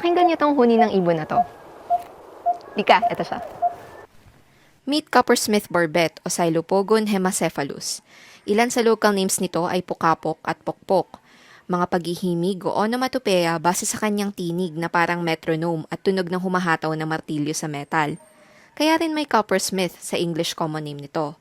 Pakinggan niyo tong huni ng ibon na to. Dika, ito siya. Meet Coppersmith barbet o Xylopogon hemacephalus. Ilan sa local names nito ay pukapok at pokpok. Mga paghihimig o onomatopeya base sa kanyang tinig na parang metronome at tunog ng humahataw na martilyo sa metal. Kaya rin may Coppersmith sa English common name nito.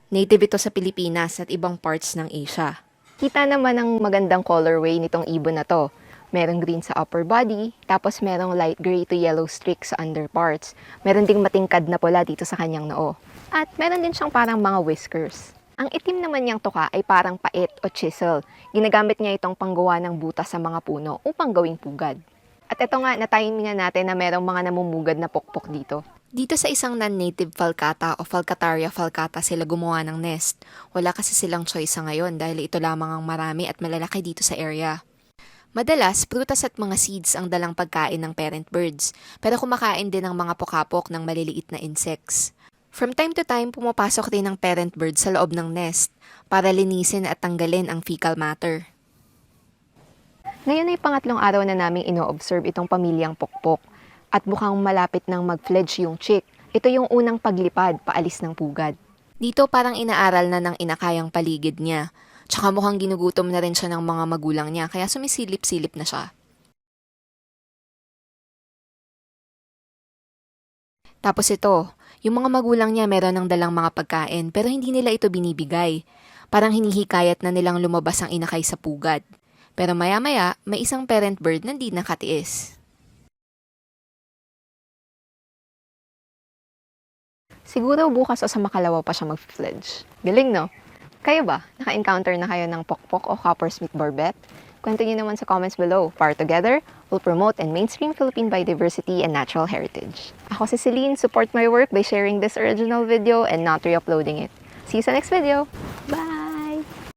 Native ito sa Pilipinas at ibang parts ng Asia. Kita naman ang magandang colorway nitong ibon na to. Merong green sa upper body, tapos merong light gray to yellow streak sa underparts. Meron ding matingkad na pula dito sa kanyang noo. At meron din siyang parang mga whiskers. Ang itim naman niyang tuka ay parang pait o chisel. Ginagamit niya itong panggawa ng butas sa mga puno upang gawing pugad. At ito nga, natimingan natin na merong mga namumugad na pokpok dito. Dito sa isang non-native falcata o Falcataria falcata sila gumawa ng nest. Wala kasi silang choice sa ngayon dahil ito lamang ang marami at malalaki dito sa area. Madalas, prutas at mga seeds ang dalang pagkain ng parent birds, pero kumakain din ang mga pokapok ng maliliit na insects. From time to time, pumapasok din ang parent bird sa loob ng nest para linisin at tanggalin ang fecal matter. Ngayon ay pangatlong araw na naming ino-observe itong pamilyang pokpok at mukhang malapit nang mag-fledge yung chick. Ito yung unang paglipad paalis ng pugad. Dito parang inaaral na ng inakayang paligid niya. Tsaka mukhang ginugutom na rin siya ng mga magulang niya, kaya sumisilip-silip na siya. Tapos ito, yung mga magulang niya meron ng dalang mga pagkain, pero hindi nila ito binibigay. Parang hinihikayat na nilang lumabas ang inakay sa pugad. Pero maya-maya, may isang parent bird na hindi nakatiis. Siguro bukas o sa makalawa pa siya mag-fledge. Galing, no? Kayo ba? Naka-encounter na kayo ng pokpok o Coppersmith barbet? Kwento niyo naman sa comments below. Para together, we'll promote and mainstream Philippine biodiversity and natural heritage. Ako si Celine. Support my work by sharing this original video and not re-uploading it. See you sa next video!